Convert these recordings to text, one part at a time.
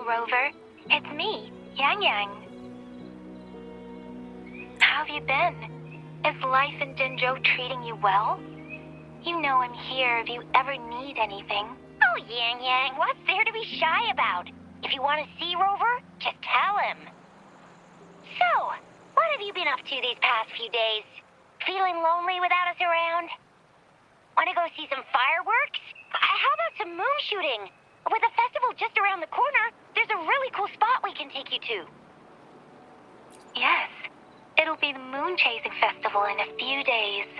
Hello, Rover. It's me, Yang. How have you been? Is life in Jinzhou treating you well? You know I'm here if you ever need anything. Oh, Yang, what's there to be shy about? If you want to see Rover, just tell him. So, what have you been up to these past few days? Feeling lonely without us around? Want to go see some fireworks? How about some moon shooting? With the festival just around the corner, there's a really cool spot we can take you to. Yes, it'll be the Moon Chasing Festival in a few days.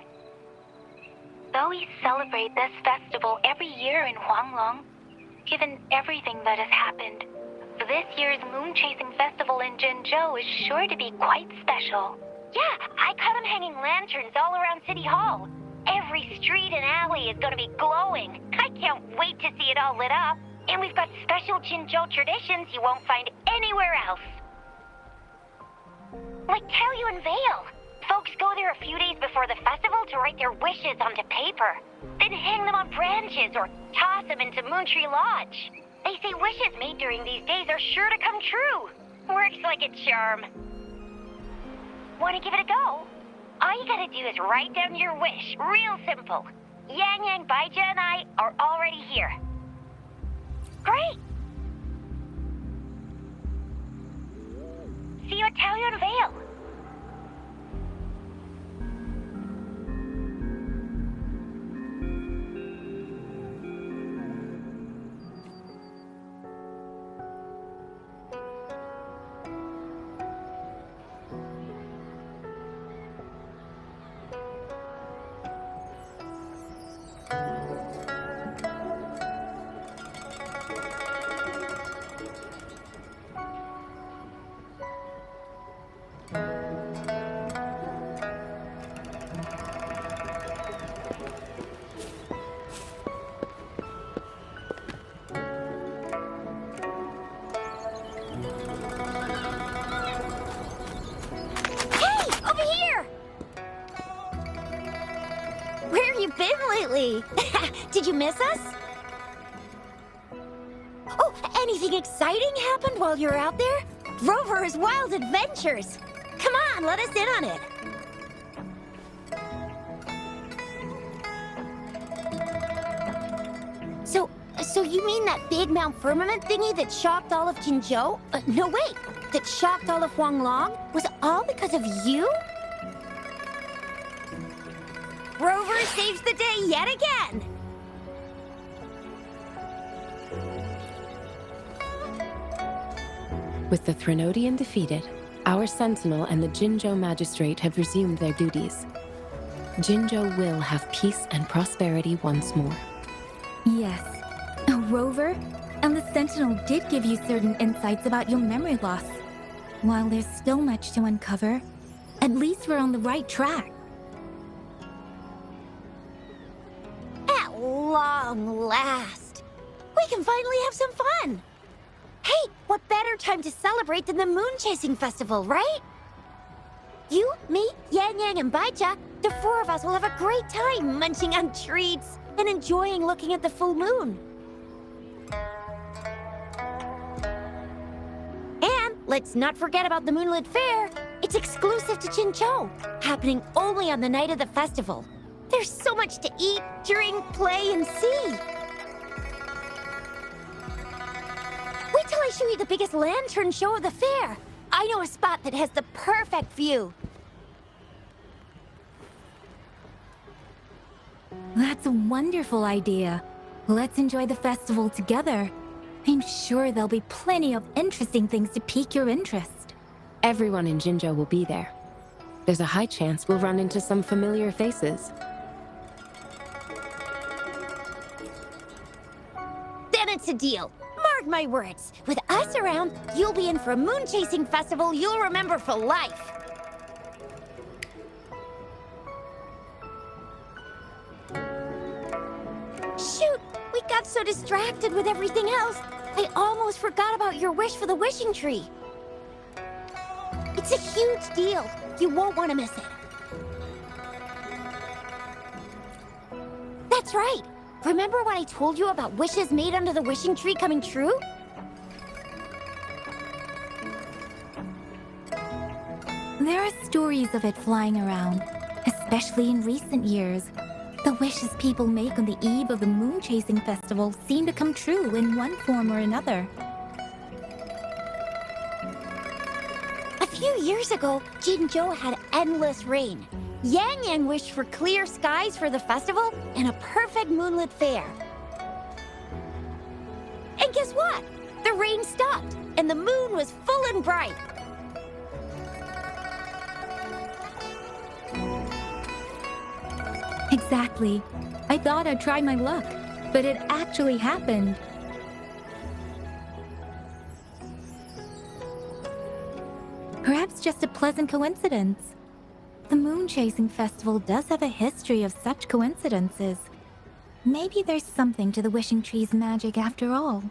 Though we celebrate this festival every year in Huanglong, given everything that has happened, this year's Moon Chasing Festival in Jinzhou is sure to be quite special. Yeah, I caught them hanging lanterns all around City Hall. Every street and alley is going to be glowing. I can't wait to see it all lit up. And we've got special Jinzhou traditions you won't find anywhere else. Like Taoyuan Vale. Folks go there a few days before the festival to write their wishes onto paper. Then hang them on branches or toss them into Moontree Lodge. They say wishes made during these days are sure to come true. Works like a charm. Want to give it a go? All you gotta do is write down your wish. Real simple. Yang, Baija, and I are already here. Great! See you at Taoyuan Vale. Did you miss us? Oh, anything exciting happened while you were out there? Rover's Wild Adventures! Come on, let us in on it! So you mean that big Mount Firmament thingy that shocked all of Jinzhou? No, wait! That shocked all of Huanglong? Was all because of you? Rover saves the day yet again! With the Threnodian defeated, our Sentinel and the Jinzhou Magistrate have resumed their duties. Jinzhou will have peace and prosperity once more. Yes. Rover, and the Sentinel did give you certain insights about your memory loss. While there's still much to uncover, at least we're on the right track. At long last, we can finally have some fun. Hey, what better time to celebrate than the Moon Chasing Festival, right? You, me, Yang, and Baija, the four of us will have a great time munching on treats and enjoying looking at the full moon. And let's not forget about the Moonlit Fair. It's exclusive to Jinzhou, happening only on the night of the festival. There's so much to eat, drink, play, and see. Wait till I show you the biggest lantern show of the fair. I know a spot that has the perfect view. That's a wonderful idea. Let's enjoy the festival together. I'm sure there'll be plenty of interesting things to pique your interest. Everyone in Jinzhou will be there. There's a high chance we'll run into some familiar faces. Then it's a deal. Mark my words. With us around, you'll be in for a moon chasing festival you'll remember for life. Shoot! We got so distracted with everything else, I almost forgot about your wish for the wishing tree. It's a huge deal. You won't want to miss it. That's right. Remember what I told you about wishes made under the wishing tree coming true? There are stories of it flying around, especially in recent years. The wishes people make on the eve of the moon chasing festival seem to come true in one form or another. A few years ago, Jinzhou had endless rain. Yang Yang wished for clear skies for the festival and a perfect moonlit fair. And guess what? The rain stopped, and the moon was full and bright. Exactly. I thought I'd try my luck, but it actually happened. Perhaps just a pleasant coincidence. The moon chasing festival does have a history of such coincidences. Maybe there's something to the wishing tree's magic after all.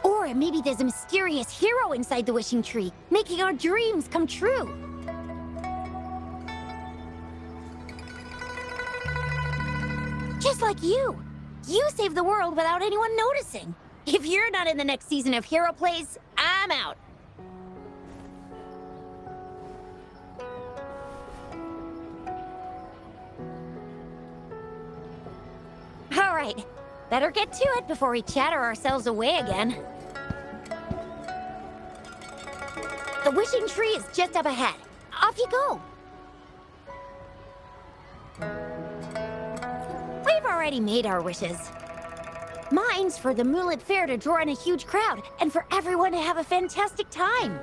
Or maybe there's a mysterious hero inside the wishing tree, making our dreams come true. Just like you. You saved the world without anyone noticing. If you're not in the next season of Hero Plays, I'm out. All right, better get to it before we chatter ourselves away again. The wishing tree is just up ahead. Off you go. We've already made our wishes. Mine's for the Moonlit Fair to draw in a huge crowd and for everyone to have a fantastic time.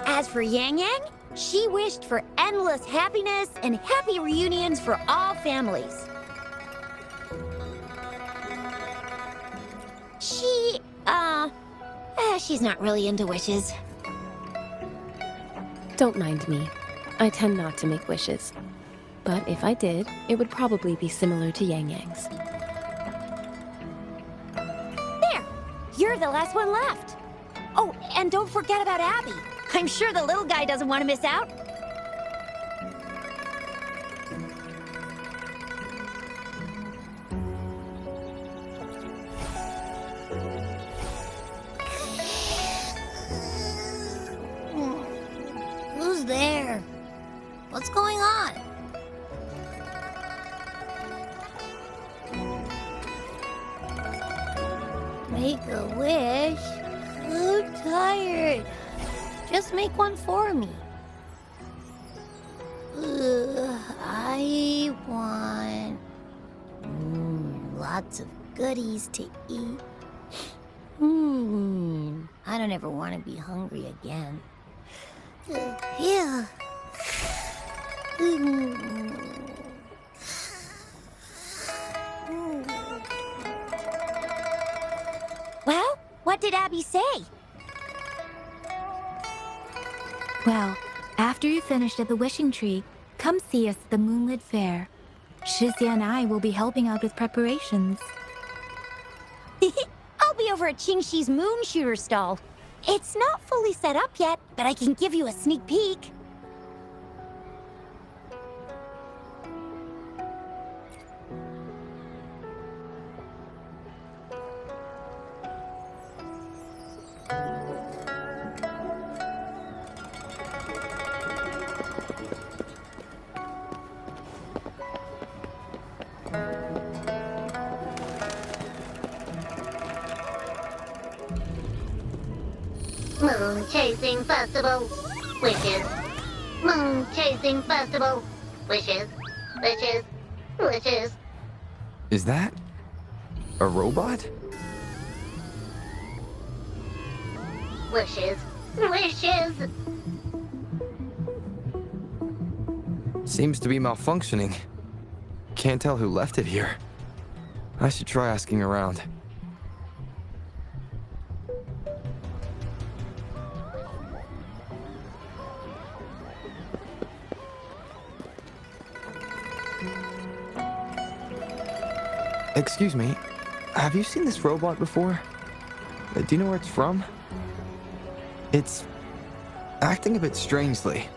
As for Yang Yang, she wished for endless happiness and happy reunions for all families. She's not really into wishes. Don't mind me. I tend not to make wishes. But if I did, it would probably be similar to Yang Yang's. There! You're the last one left. Oh, and don't forget about Abby. I'm sure the little guy doesn't want to miss out. Who's there? What's going on? Make a wish? I'm tired. Just make one for me. I want lots of goodies to eat. I don't ever want to be hungry again. Yeah. Well, what did Abby say? Well, after you finished at the wishing tree, come see us at the Moonlit Fair. Zhezhi and I will be helping out with preparations. I'll be over at Qingxi's moon shooter stall. It's not fully set up yet, but I can give you a sneak peek. Moon Chasing Festival. Wishes. Moon Chasing Festival. Wishes. Wishes. Wishes. Is that a robot? Wishes. Wishes. Seems to be malfunctioning. Can't tell who left it here. I should try asking around. Excuse me, have you seen this robot before? Do you know where it's from? It's acting a bit strangely.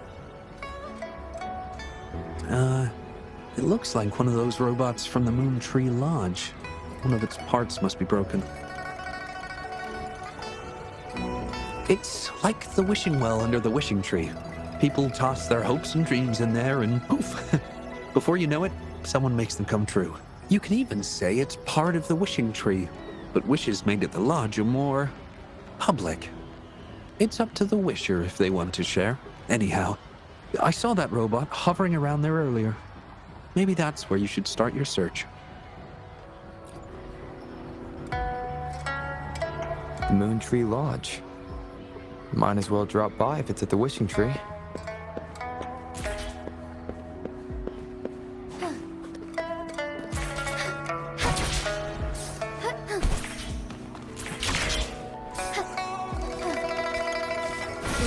It looks like one of those robots from the Moontree Lodge. One of its parts must be broken. It's like the wishing well under the wishing tree. People toss their hopes and dreams in there and poof. Before you know it, someone makes them come true. You can even say it's part of the wishing tree, but wishes made at the lodge are more public. It's up to the wisher if they want to share. Anyhow, I saw that robot hovering around there earlier. Maybe that's where you should start your search. The Moontree Lodge. Might as well drop by if it's at the wishing tree.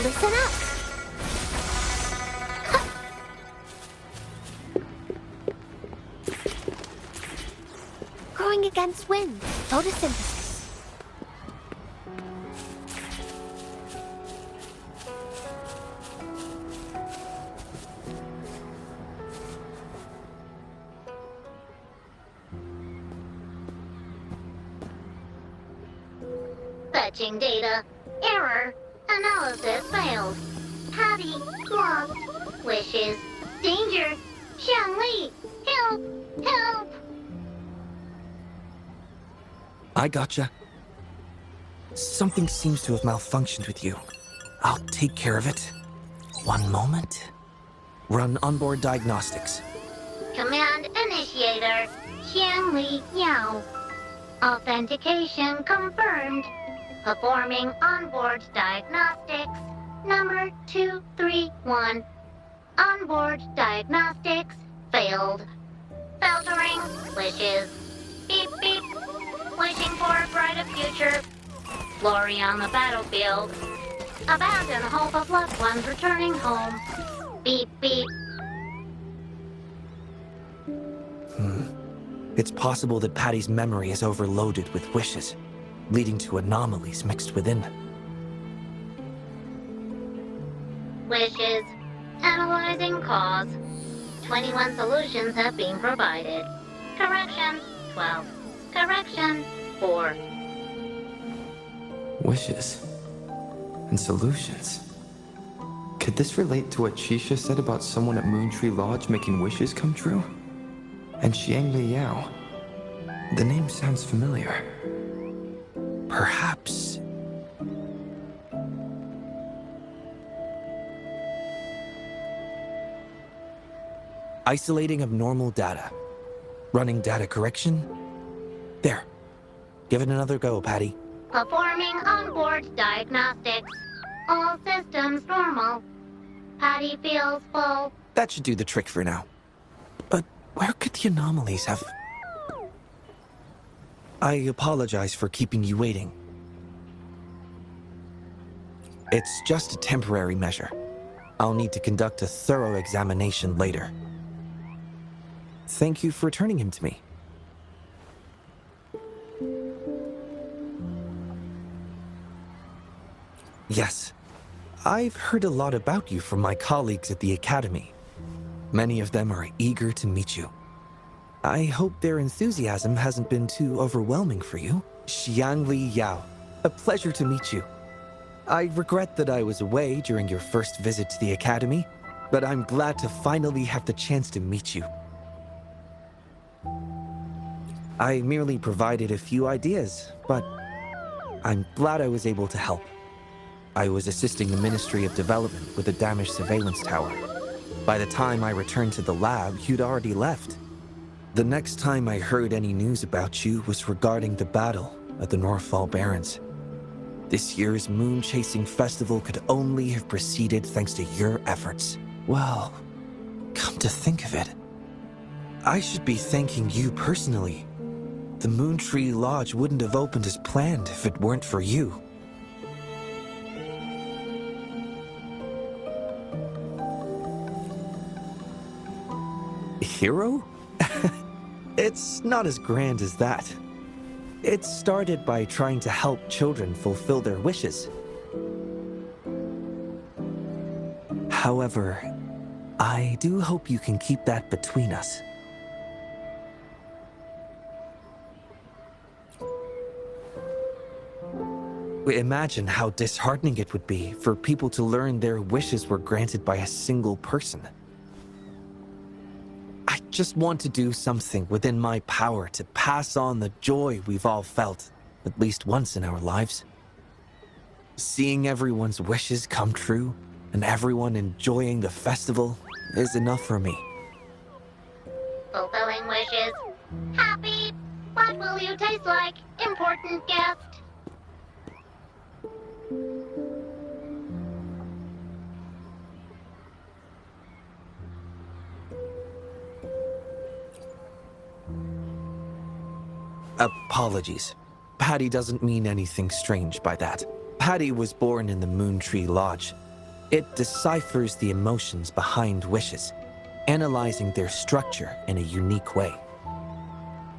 Listen up. Growing against wind. Photosynthesis. Fetching data. Error. Analysis failed. Patty lost. Wishes. Danger. Xiangli. Help! Help! I gotcha. Something seems to have malfunctioned with you. I'll take care of it. One moment. Run onboard diagnostics. Command initiator. Xiangli Yao. Authentication confirmed. Performing onboard diagnostics. Number 231. Onboard diagnostics failed. Filtering wishes. Beep beep. Wishing for a brighter future. Glory on the battlefield. Abandon hope of loved ones returning home. Beep beep. It's possible that Patty's memory is overloaded with wishes, leading to anomalies mixed within. Wishes. Analyzing cause. 21 solutions have been provided. Correction, 12. Correction, 4. Wishes. And solutions. Could this relate to what Shisha said about someone at Moontree Lodge making wishes come true? And Xiangli Yao. The name sounds familiar. Perhaps. Isolating abnormal data. Running data correction. There. Give it another go, Patty. Performing onboard diagnostics. All systems normal. Patty feels full. That should do the trick for now. But where could the anomalies have... I apologize for keeping you waiting. It's just a temporary measure. I'll need to conduct a thorough examination later. Thank you for returning him to me. Yes, I've heard a lot about you from my colleagues at the Academy. Many of them are eager to meet you. I hope their enthusiasm hasn't been too overwhelming for you. Xiangli Yao, a pleasure to meet you. I regret that I was away during your first visit to the Academy, but I'm glad to finally have the chance to meet you. I merely provided a few ideas, but I'm glad I was able to help. I was assisting the Ministry of Development with a damaged surveillance tower. By the time I returned to the lab, you'd already left. The next time I heard any news about you was regarding the battle at the Northfall Barrens. This year's moon-chasing festival could only have proceeded thanks to your efforts. Well, come to think of it, I should be thanking you personally. The Moontree Lodge wouldn't have opened as planned if it weren't for you. Hero? It's not as grand as that. It started by trying to help children fulfill their wishes. However, I do hope you can keep that between us. Imagine how disheartening it would be for people to learn their wishes were granted by a single person. I just want to do something within my power to pass on the joy we've all felt, at least once in our lives. Seeing everyone's wishes come true and everyone enjoying the festival is enough for me. Fulfilling wishes. Happy. What will you taste like, important guest? Apologies. Patty doesn't mean anything strange by that. Patty was born in the Moontree Lodge. It deciphers the emotions behind wishes, analyzing their structure in a unique way.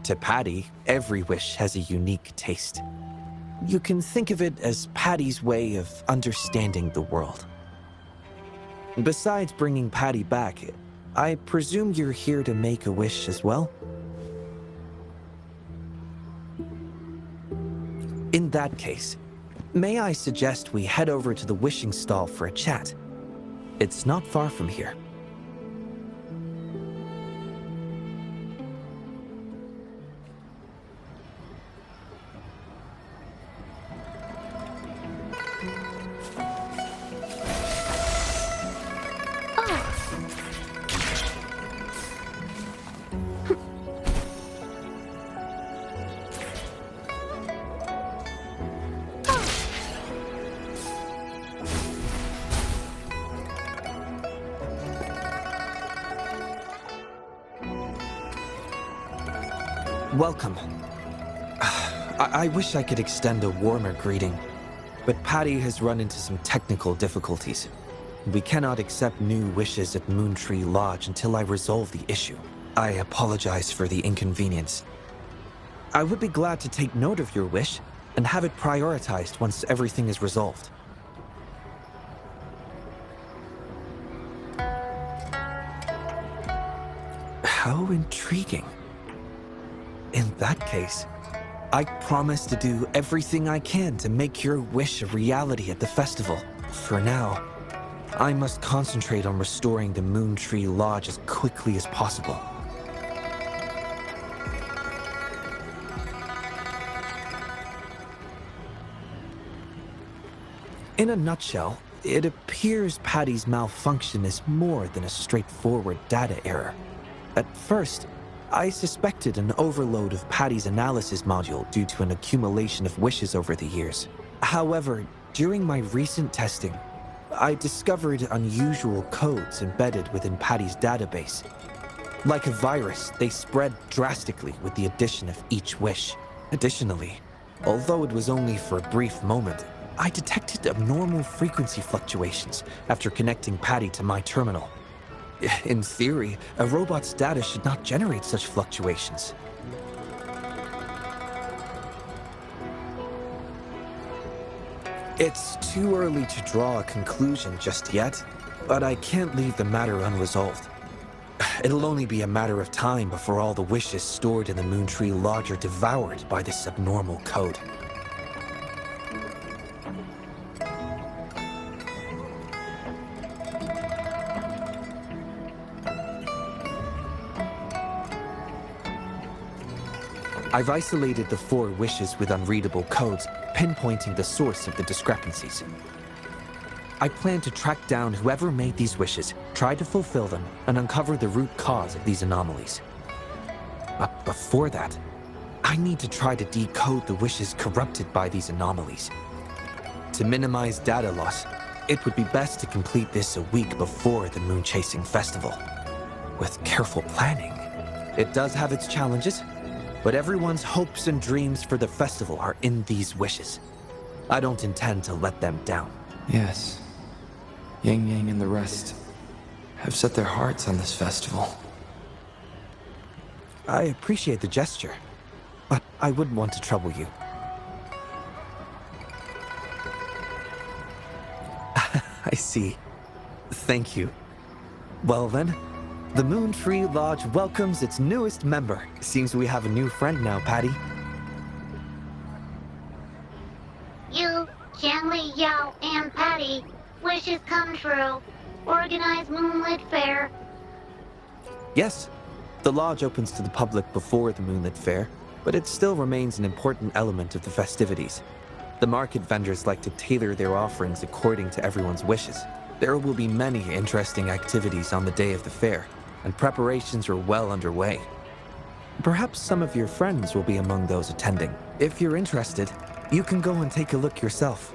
To Patty, every wish has a unique taste. You can think of it as Patty's way of understanding the world. Besides bringing Patty back, I presume you're here to make a wish as well? In that case, may I suggest we head over to the wishing stall for a chat? It's not far from here. Welcome. I wish I could extend a warmer greeting, but Patty has run into some technical difficulties. We cannot accept new wishes at Moontree Lodge until I resolve the issue. I apologize for the inconvenience. I would be glad to take note of your wish and have it prioritized once everything is resolved. How intriguing. In that case, I promise to do everything I can to make your wish a reality at the festival. For now, I must concentrate on restoring the Moontree Lodge as quickly as possible. In a nutshell, it appears Patty's malfunction is more than a straightforward data error. At first, I suspected an overload of Patty's analysis module due to an accumulation of wishes over the years. However, during my recent testing, I discovered unusual codes embedded within Patty's database. Like a virus, they spread drastically with the addition of each wish. Additionally, although it was only for a brief moment, I detected abnormal frequency fluctuations after connecting Patty to my terminal. In theory, a robot's data should not generate such fluctuations. It's too early to draw a conclusion just yet, but I can't leave the matter unresolved. It'll only be a matter of time before all the wishes stored in the Moontree Lodge are devoured by this abnormal code. I've isolated the 4 wishes with unreadable codes, pinpointing the source of the discrepancies. I plan to track down whoever made these wishes, try to fulfill them, and uncover the root cause of these anomalies. But before that, I need to try to decode the wishes corrupted by these anomalies. To minimize data loss, it would be best to complete this a week before the Moon Chasing Festival. With careful planning, it does have its challenges, but everyone's hopes and dreams for the festival are in these wishes. I don't intend to let them down. Yes. Yang Yang and the rest have set their hearts on this festival. I appreciate the gesture, but I wouldn't want to trouble you. I see. Thank you. Well then, the Moontree Lodge welcomes its newest member. Seems we have a new friend now, Patty. You Xiangli, Yao, and Patty, wishes come true. Organize Moonlit Fair. Yes, the lodge opens to the public before the Moonlit Fair, but it still remains an important element of the festivities. The market vendors like to tailor their offerings according to everyone's wishes. There will be many interesting activities on the day of the fair, and preparations are well underway. Perhaps some of your friends will be among those attending. If you're interested, you can go and take a look yourself.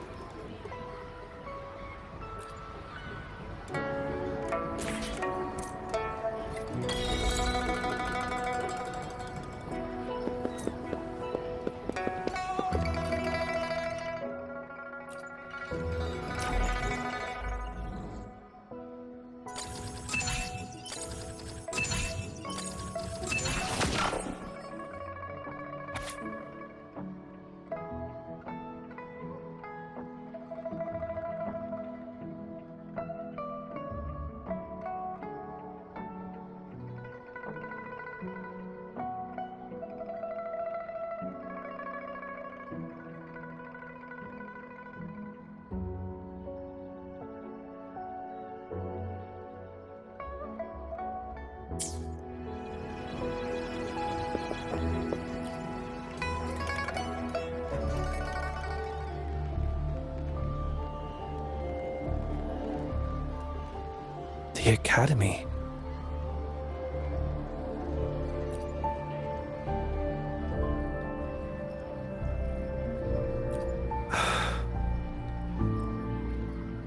The Academy.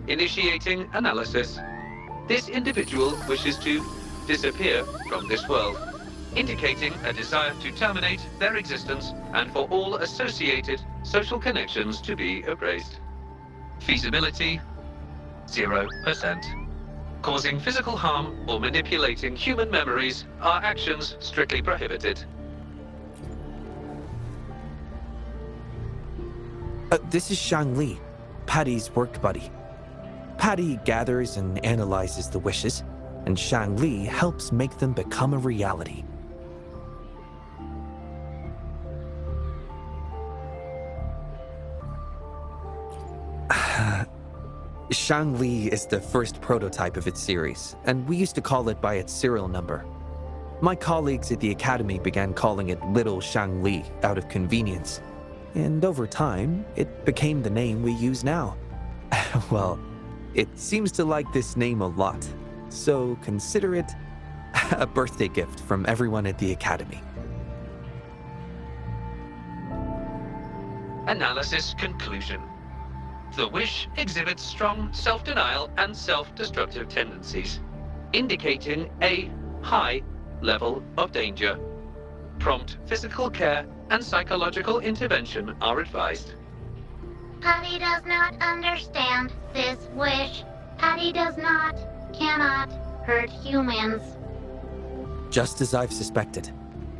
Initiating analysis. This individual wishes to disappear from this world, indicating a desire to terminate their existence and for all associated social connections to be erased. Feasibility, 0%. Causing physical harm or manipulating human memories are actions strictly prohibited. This is Xiangli, Patty's work buddy. Patty gathers and analyzes the wishes, and Xiangli helps make them become a reality. Xiangli is the first prototype of its series, and we used to call it by its serial number. My colleagues at the Academy began calling it Little Xiangli out of convenience, and over time, it became the name we use now. Well, it seems to like this name a lot, so consider it a birthday gift from everyone at the Academy. Analysis conclusion. The wish exhibits strong self-denial and self-destructive tendencies, indicating a high level of danger. Prompt physical care and psychological intervention are advised. Patty does not understand this wish. Patty cannot hurt humans. Just as I've suspected.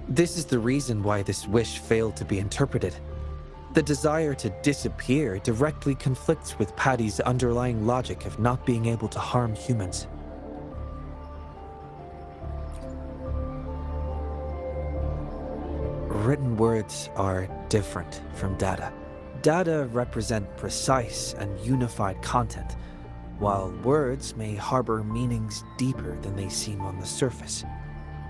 This is the reason why this wish failed to be interpreted. The desire to disappear directly conflicts with Patty's underlying logic of not being able to harm humans. Written words are different from data. Data represent precise and unified content, while words may harbor meanings deeper than they seem on the surface.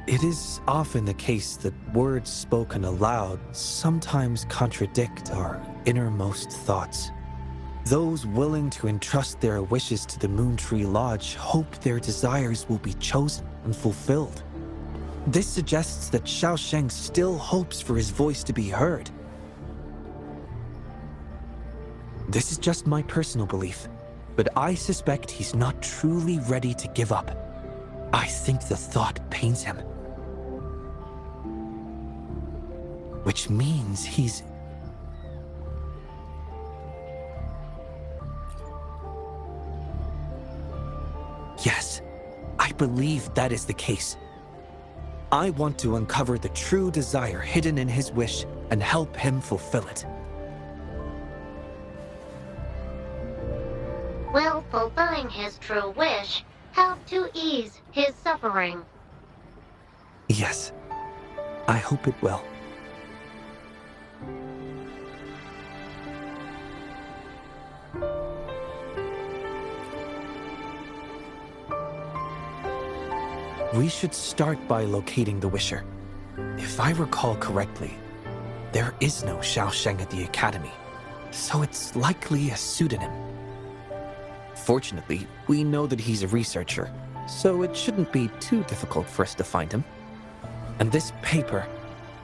It is often the case that words spoken aloud sometimes contradict our innermost thoughts. Those willing to entrust their wishes to the Moontree Lodge hope their desires will be chosen and fulfilled. This suggests that Xiaosheng still hopes for his voice to be heard. This is just my personal belief, but I suspect he's not truly ready to give up. I think the thought pains him. Which means he's... Yes, I believe that is the case. I want to uncover the true desire hidden in his wish and help him fulfill it. Will fulfilling his true wish help to ease his suffering? Yes, I hope it will. We should start by locating the Wisher. If I recall correctly, there is no Xiaosheng at the Academy, so it's likely a pseudonym. Fortunately, we know that he's a researcher, so it shouldn't be too difficult for us to find him. And this paper,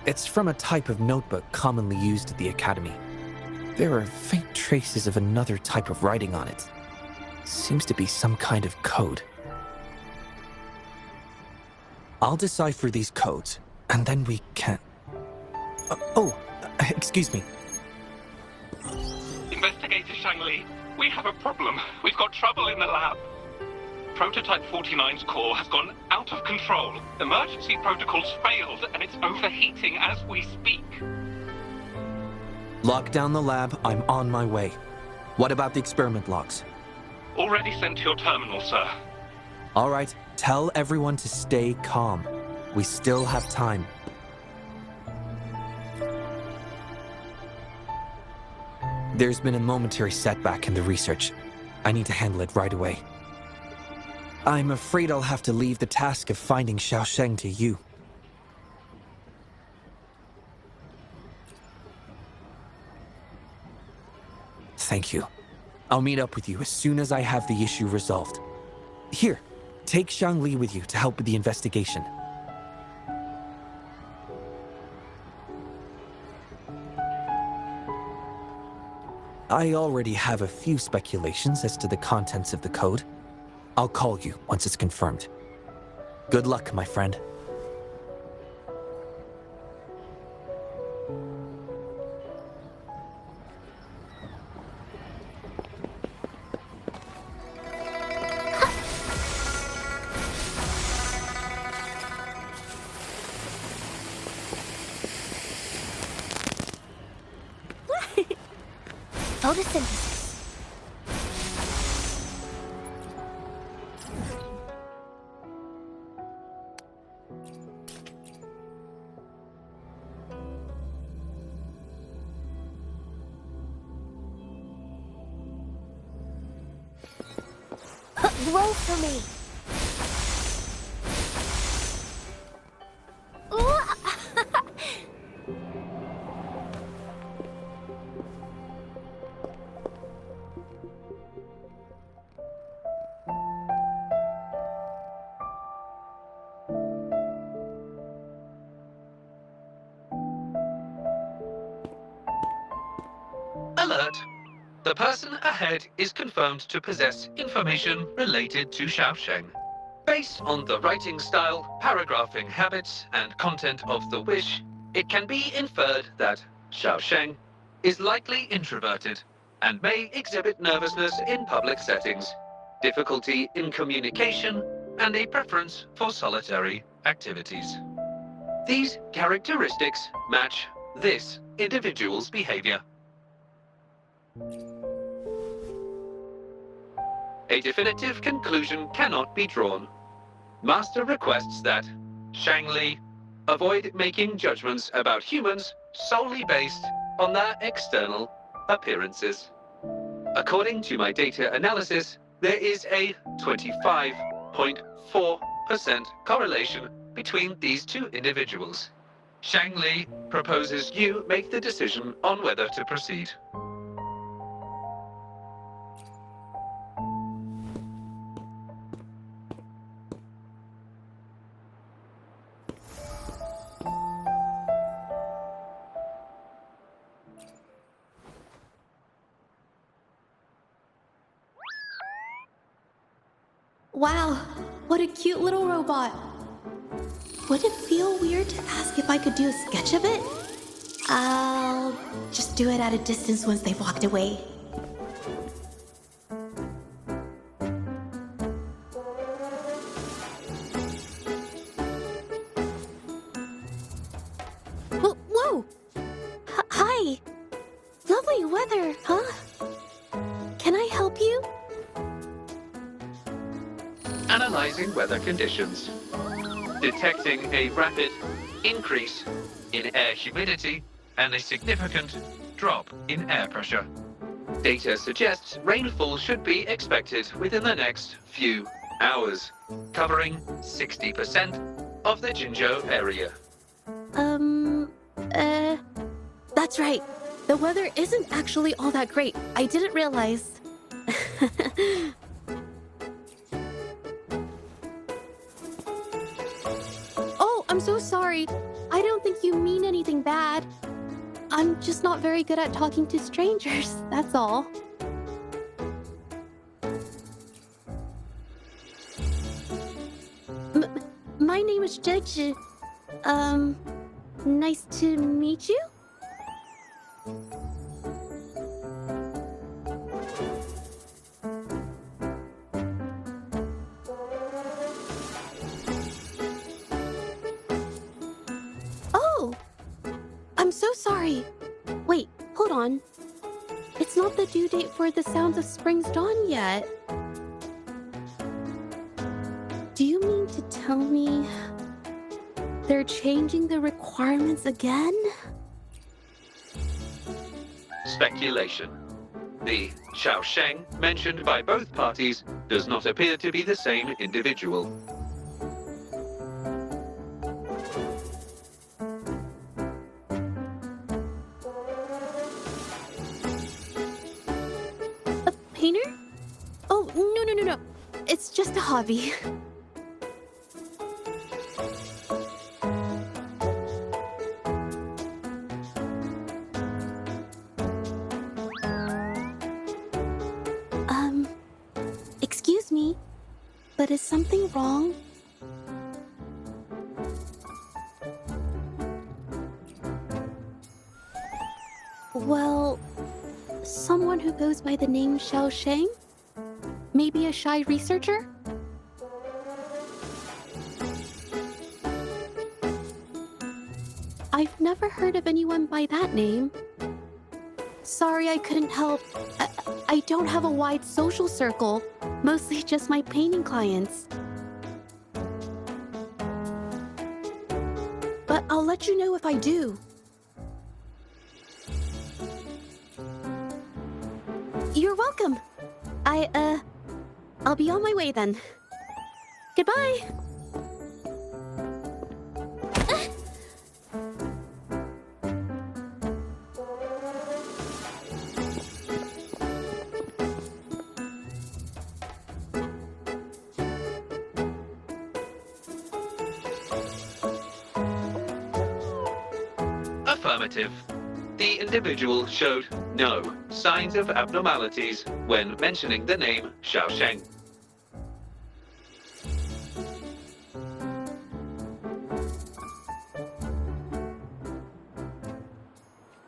it's from a type of notebook commonly used at the Academy. There are faint traces of another type of writing on it. Seems to be some kind of code. I'll decipher these codes, and then we can... excuse me. Investigator Xiangli, we have a problem. We've got trouble in the lab. Prototype 49's core has gone out of control. Emergency protocols failed, and it's overheating as we speak. Lock down the lab. I'm on my way. What about the experiment logs? Already sent to your terminal, sir. All right. Tell everyone to stay calm. We still have time. There's been a momentary setback in the research. I need to handle it right away. I'm afraid I'll have to leave the task of finding Xiaosheng to you. Thank you. I'll meet up with you as soon as I have the issue resolved. Here, take Xiangli with you to help with the investigation. I already have a few speculations as to the contents of the code. I'll call you once it's confirmed. Good luck, my friend. Photosynthesis. Roll for me. Alert! The person ahead is confirmed to possess information related to Xiaosheng. Based on the writing style, paragraphing habits, and content of the wish, it can be inferred that Xiaosheng is likely introverted and may exhibit nervousness in public settings, difficulty in communication, and a preference for solitary activities. These characteristics match this individual's behavior. A definitive conclusion cannot be drawn. Master requests that Xiangli avoid making judgments about humans solely based on their external appearances. According to my data analysis, there is a 25.4% correlation between these two individuals. Xiangli proposes you make the decision on whether to proceed. Wow, what a cute little robot. Would it feel weird to ask if I could do a sketch of it? I'll just do it at a distance once they've walked away. Whoa! Hi! Lovely weather, huh? Can I help you? Analyzing weather conditions. Detecting a rapid increase in air humidity and a significant drop in air pressure. Data suggests rainfall should be expected within the next few hours, covering 60% of the Jinzhou area. That's right. The weather isn't actually all that great. I didn't realize. Oh, I'm so sorry. I don't think you mean anything bad. I'm just not very good at talking to strangers, that's all. My name is zhezhi. Nice to meet you? Oh! I'm so sorry. Wait, hold on. It's not the due date for The Sounds of Spring's Dawn yet. Do you mean to tell me they're changing the requirements again? Speculation. The Xiaosheng mentioned by both parties does not appear to be the same individual. A painter? Oh, no. It's just a hobby. Excuse me, but is something wrong? Well, someone who goes by the name Xiaosheng? Maybe a shy researcher? I've never heard of anyone by that name. Sorry I couldn't help. I don't have a wide social circle, mostly just my painting clients. But I'll let you know if I do. You're welcome. I'll be on my way then. Goodbye. Affirmative. The individual showed no signs of abnormalities when mentioning the name Xiaosheng.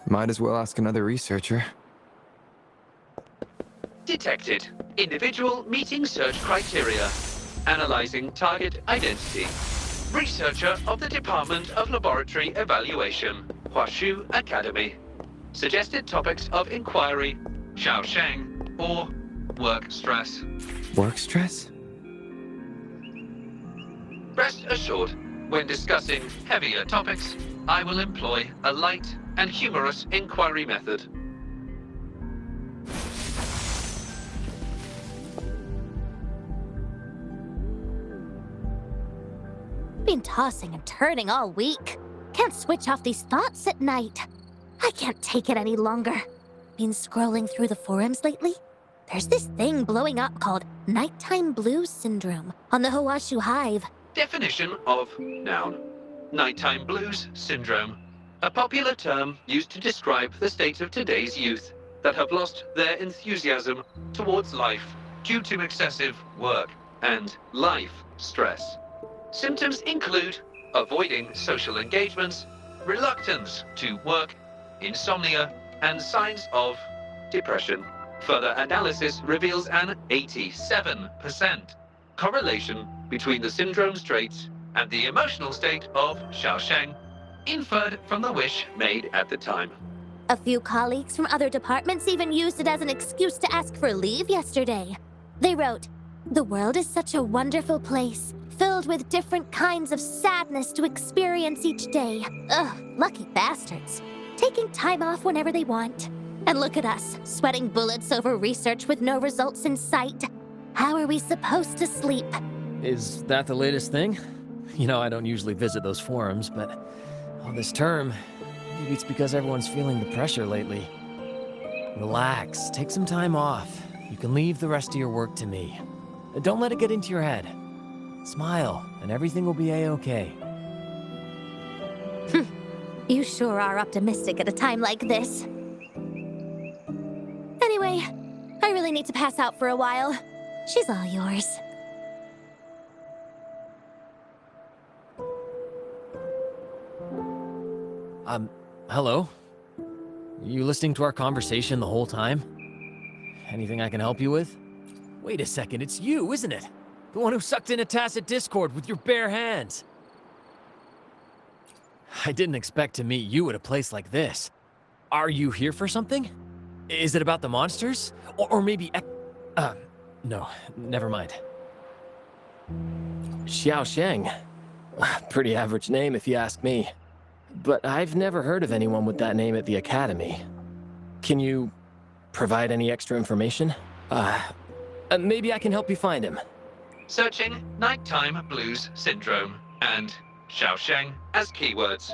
Might as well ask another researcher. Detected. Individual meeting search criteria. Analyzing target identity. Researcher of the Department of Laboratory Evaluation, Huashu Academy. Suggested topics of inquiry, Xiaosheng, or work stress. Work stress? Rest assured, when discussing heavier topics, I will employ a light and humorous inquiry method. Been tossing and turning all week. Can't switch off these thoughts at night. I can't take it any longer. Been scrolling through the forums lately? There's this thing blowing up called nighttime blues syndrome on the Hawashu Hive. Definition of noun. Nighttime blues syndrome. A popular term used to describe the state of today's youth that have lost their enthusiasm towards life due to excessive work and life stress. Symptoms include avoiding social engagements, reluctance to work, insomnia, and signs of depression. Further analysis reveals an 87% correlation between the syndrome's traits and the emotional state of Xiaosheng, inferred from the wish made at the time. A few colleagues from other departments even used it as an excuse to ask for leave yesterday. They wrote, "The world is such a wonderful place, filled with different kinds of sadness to experience each day. Ugh, lucky bastards. Taking time off whenever they want. And look at us, sweating bullets over research with no results in sight. How are we supposed to sleep? Is that the latest thing? You know, I don't usually visit those forums, but all this term, maybe it's because everyone's feeling the pressure lately. Relax, take some time off. You can leave the rest of your work to me. Don't let it get into your head. Smile, and everything will be a-okay. You sure are optimistic at a time like this. Anyway, I really need to pass out for a while. She's all yours. Hello? You listening to our conversation the whole time? Anything I can help you with? Wait a second, it's you, isn't it? The one who sucked in a tacit discord with your bare hands. I didn't expect to meet you at a place like this. Are you here for something? Is it about the monsters? Or maybe no, never mind. Xiaosheng. Pretty average name if you ask me. But I've never heard of anyone with that name at the Academy. Can you provide any extra information? Maybe I can help you find him. Searching nighttime blues syndrome and Xiaosheng as keywords.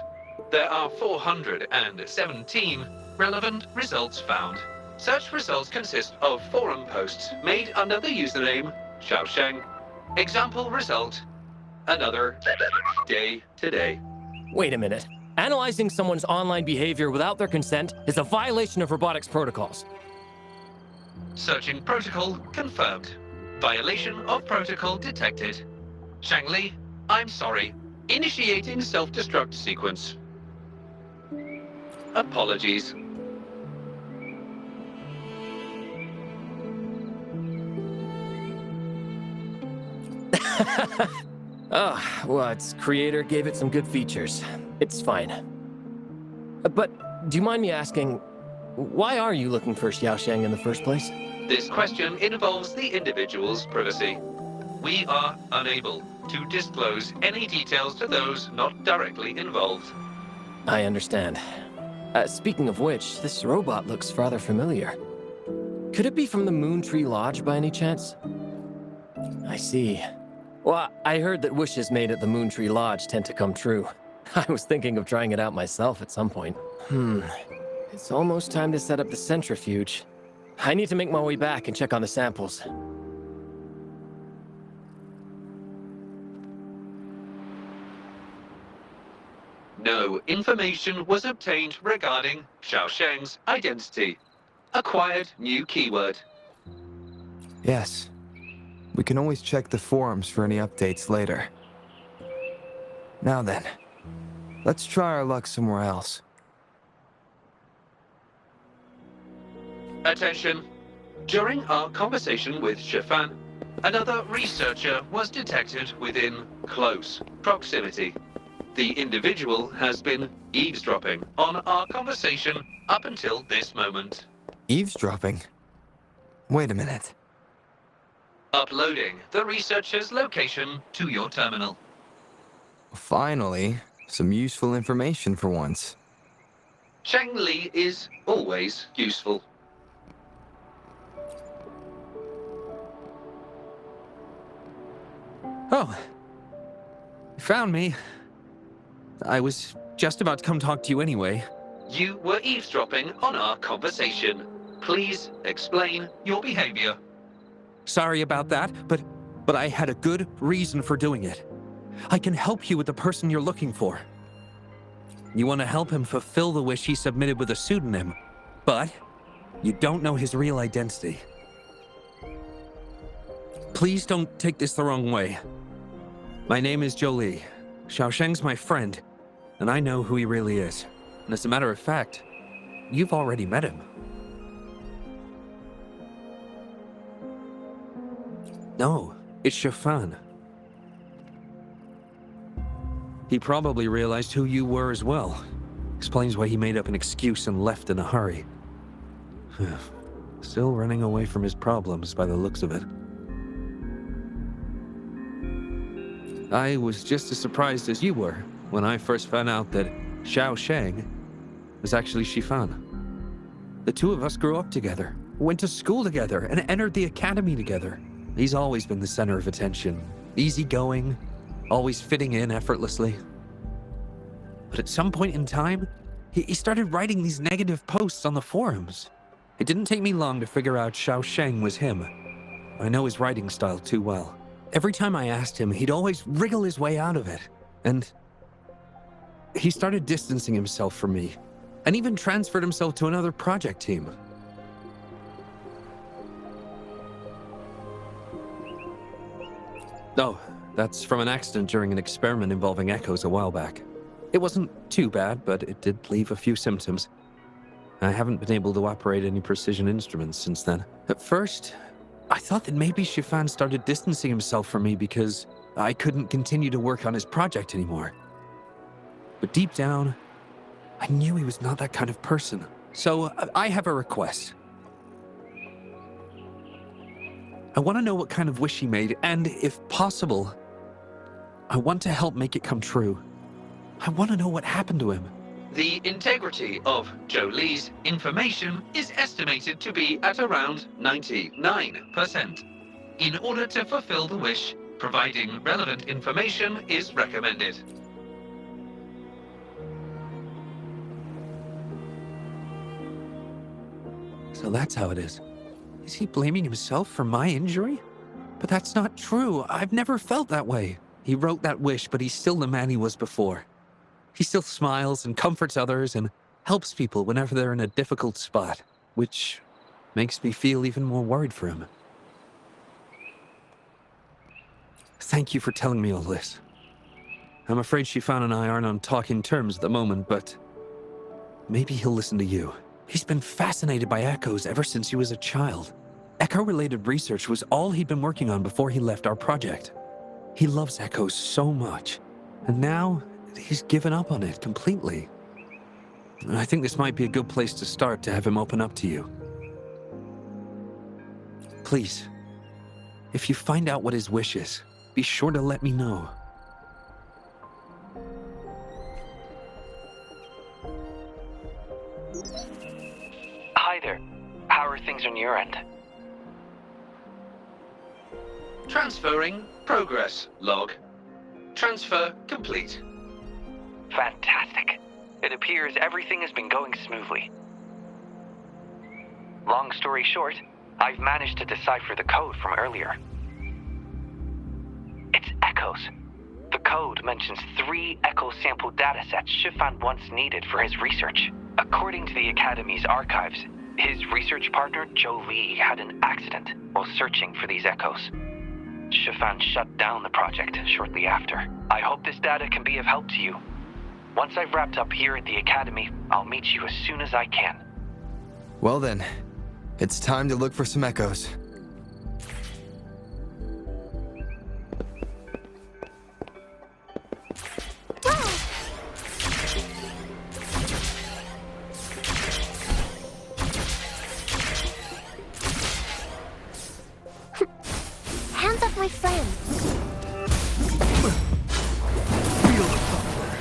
There are 417 relevant results found. Search results consist of forum posts made under the username Xiaosheng. Example result: another day today. Wait a minute. Analyzing someone's online behavior without their consent is a violation of robotics protocols. Searching protocol confirmed. Violation of protocol detected. Xiangli, I'm sorry. Initiating self-destruct sequence. Apologies. Oh, well, its creator gave it some good features. It's fine. But do you mind me asking, why are you looking for Xiaosheng in the first place? This question involves the individual's privacy. We are unable to disclose any details to those not directly involved. I understand. Speaking of which, this robot looks rather familiar. Could it be from the Moontree Lodge by any chance? I see. Well, I heard that wishes made at the Moontree Lodge tend to come true. I was thinking of trying it out myself at some point. It's almost time to set up the centrifuge. I need to make my way back and check on the samples. No information was obtained regarding Xiaosheng's identity. Acquired new keyword. Yes. We can always check the forums for any updates later. Now then, let's try our luck somewhere else. Attention. During our conversation with Shifan, another researcher was detected within close proximity. The individual has been eavesdropping on our conversation up until this moment. Eavesdropping? Wait a minute. Uploading the researcher's location to your terminal. Finally, some useful information for once. Xiangli is always useful. Oh. You found me. I was just about to come talk to you anyway. You were eavesdropping on our conversation. Please explain your behavior. Sorry about that, but I had a good reason for doing it. I can help you with the person you're looking for. You want to help him fulfill the wish he submitted with a pseudonym, but you don't know his real identity. Please don't take this the wrong way. My name is Zhezhi. Xiaosheng's my friend, and I know who he really is. And as a matter of fact, you've already met him. No, it's Shifan. He probably realized who you were as well. Explains why he made up an excuse and left in a hurry. Still running away from his problems by the looks of it. I was just as surprised as you were when I first found out that Xiaosheng was actually Shifan. The two of us grew up together, went to school together, and entered the academy together. He's always been the center of attention, easygoing, always fitting in effortlessly. But at some point in time, he started writing these negative posts on the forums. It didn't take me long to figure out Xiao Sheng was him. I know his writing style too well. Every time I asked him, he'd always wriggle his way out of it. And he started distancing himself from me, and even transferred himself to another project team. Oh, that's from an accident during an experiment involving echoes a while back. It wasn't too bad, but it did leave a few symptoms. I haven't been able to operate any precision instruments since then. At first, I thought that maybe Shifan started distancing himself from me because I couldn't continue to work on his project anymore. But deep down, I knew he was not that kind of person. So I have a request. I want to know what kind of wish he made, and if possible, I want to help make it come true. I want to know what happened to him. The integrity of Zhou Li's information is estimated to be at around 99%. In order to fulfill the wish, providing relevant information is recommended. So that's how it is. Is he blaming himself for my injury? But that's not true. I've never felt that way. He wrote that wish, but he's still the man he was before. He still smiles and comforts others and helps people whenever they're in a difficult spot, which makes me feel even more worried for him. Thank you for telling me all this. I'm afraid Shifan and I aren't on talking terms at the moment, but maybe he'll listen to you. He's been fascinated by echoes ever since he was a child. Echo-related research was all he'd been working on before he left our project. He loves echoes so much, and now he's given up on it completely. I think this might be a good place to start to have him open up to you. Please, if you find out what his wish is, be sure to let me know. Hi there. How are things on your end? Transferring progress log. Transfer complete. Fantastic. It appears everything has been going smoothly. Long story short, I've managed to decipher the code from earlier. It's echoes. The code mentions 3 echo sample datasets Shifan once needed for his research. According to the Academy's archives, his research partner, Zhou Li, had an accident while searching for these echoes. Shifan shut down the project shortly after. I hope this data can be of help to you. Once I've wrapped up here at the Academy, I'll meet you as soon as I can. Well then, it's time to look for some echoes. Hands up, my friend. Feel the thunder.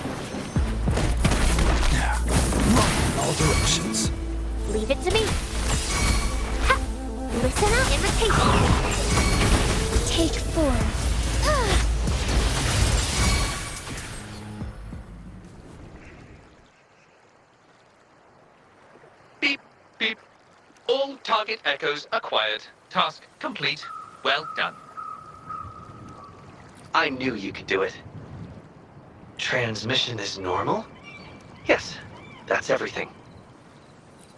Run in all directions. Leave it to me. Ha! Listen up, invitation. Take form. Beep, beep. All target echoes acquired. Task complete. Well done. I knew you could do it. Transmission is normal? Yes, that's everything.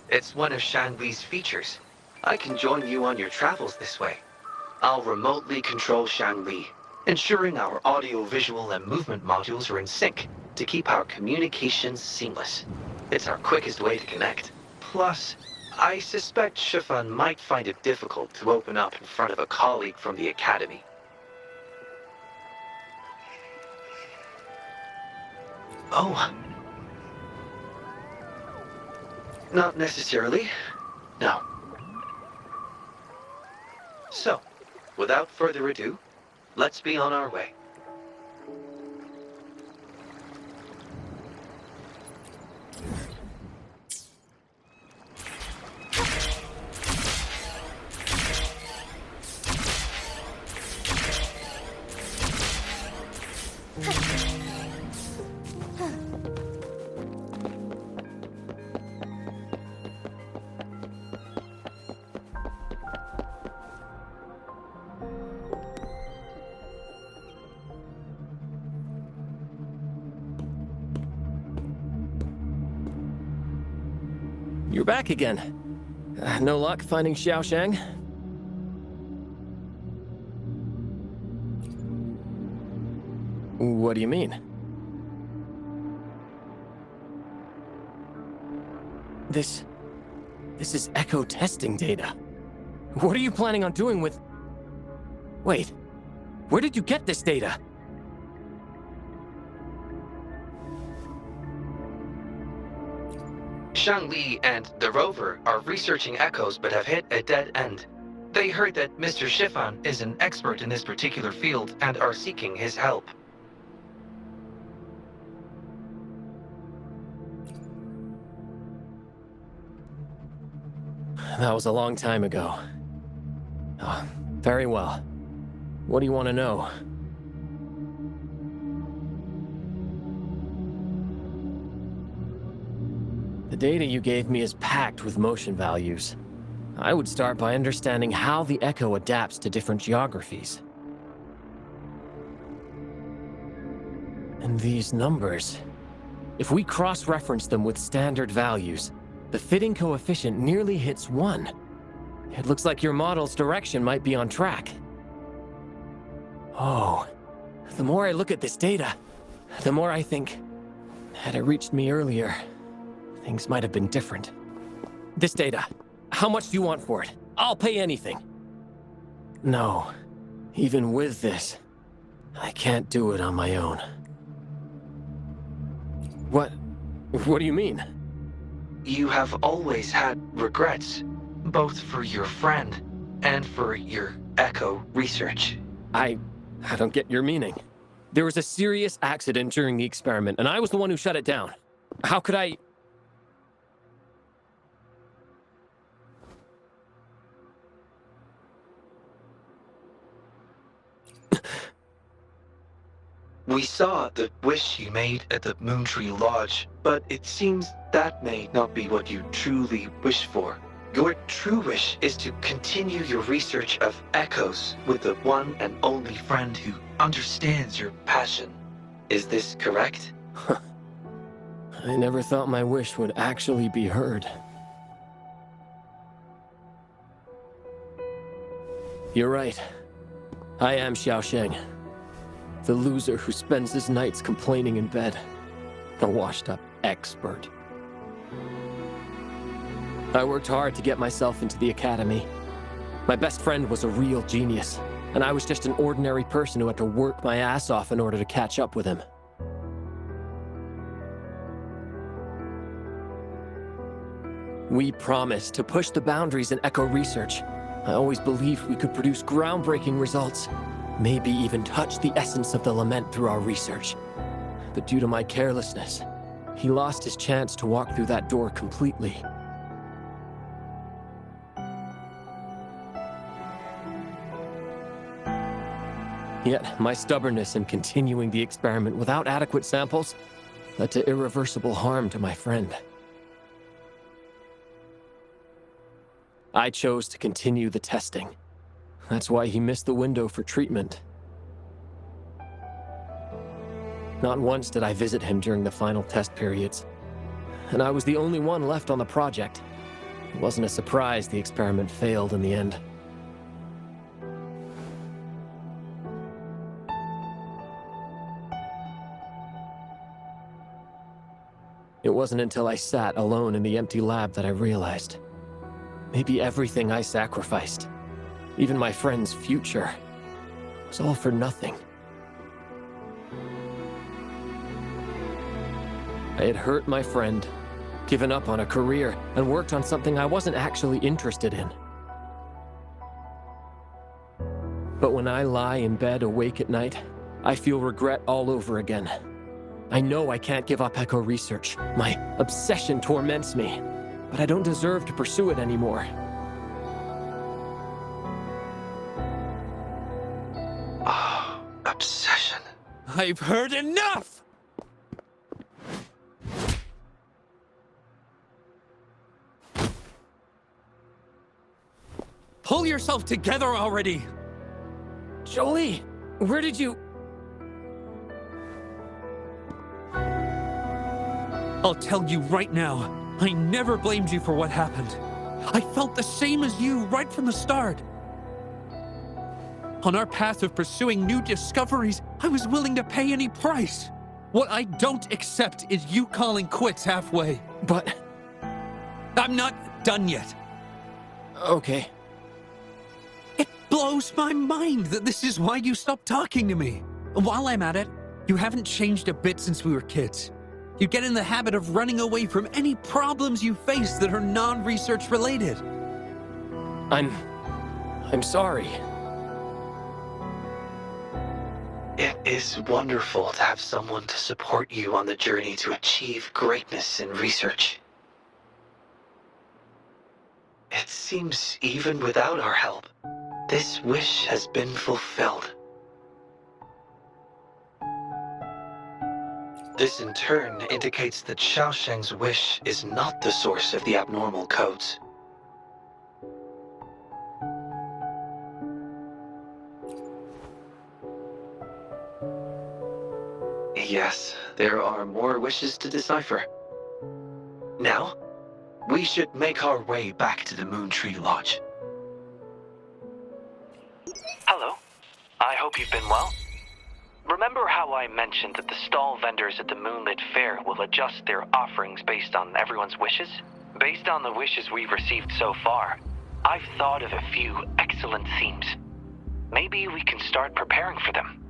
It's one of Xiangli's features. I can join you on your travels this way. I'll remotely control Xiangli, ensuring our audio, visual, and movement modules are in sync to keep our communications seamless. It's our quickest way to connect. Plus, I suspect Shifan might find it difficult to open up in front of a colleague from the Academy. Oh. Not necessarily. No. So, without further ado, let's be on our way. back again. No luck finding Xiaoshang? What do you mean? This is echo testing data. What are you planning on doing with... Wait, where did you get this data? Xiangli and the rover are researching echoes but have hit a dead end. They heard that Mr. Shifan is an expert in this particular field and are seeking his help. That was a long time ago. Oh, very well. What do you want to know? The data you gave me is packed with motion values. I would start by understanding how the echo adapts to different geographies. And these numbers, if we cross-reference them with standard values, the fitting coefficient nearly hits 1. It looks like your model's direction might be on track. Oh, the more I look at this data, the more I think, had it reached me earlier, things might have been different. This data, how much do you want for it? I'll pay anything. No, even with this, I can't do it on my own. What do you mean? You have always had regrets, both for your friend and for your echo research. I don't get your meaning. There was a serious accident during the experiment, and I was the one who shut it down. How could I... We saw the wish you made at the Moontree Lodge, but it seems that may not be what you truly wish for. Your true wish is to continue your research of echoes with the one and only friend who understands your passion. Is this correct? I never thought my wish would actually be heard. You're right. I am Xiaosheng. The loser who spends his nights complaining in bed. A washed-up expert. I worked hard to get myself into the academy. My best friend was a real genius, and I was just an ordinary person who had to work my ass off in order to catch up with him. We promised to push the boundaries in echo research. I always believed we could produce groundbreaking results. Maybe even touch the essence of the lament through our research. But due to my carelessness, he lost his chance to walk through that door completely. Yet, my stubbornness in continuing the experiment without adequate samples led to irreversible harm to my friend. I chose to continue the testing. That's why he missed the window for treatment. Not once did I visit him during the final test periods. And I was the only one left on the project. It wasn't a surprise the experiment failed in the end. It wasn't until I sat alone in the empty lab that I realized. Maybe everything I sacrificed, even my friend's future, was all for nothing. I had hurt my friend, given up on a career, and worked on something I wasn't actually interested in. But when I lie in bed awake at night, I feel regret all over again. I know I can't give up echo research. My obsession torments me, but I don't deserve to pursue it anymore. Obsession. I've heard enough! Pull yourself together already! Jolie, where did you... I'll tell you right now. I never blamed you for what happened. I felt the same as you right from the start. On our path of pursuing new discoveries, I was willing to pay any price. What I don't accept is you calling quits halfway. But... I'm not done yet. Okay. It blows my mind that this is why you stopped talking to me. While I'm at it, you haven't changed a bit since we were kids. You get in the habit of running away from any problems you face that are non-research related. I'm sorry. It is wonderful to have someone to support you on the journey to achieve greatness in research. It seems even without our help, this wish has been fulfilled. This in turn indicates that Xiaosheng's wish is not the source of the abnormal codes. Yes, there are more wishes to decipher. Now, we should make our way back to the Moontree Lodge. Hello. I hope you've been well. Remember how I mentioned that the stall vendors at the Moonlit Fair will adjust their offerings based on everyone's wishes? Based on the wishes we've received so far, I've thought of a few excellent themes. Maybe we can start preparing for them.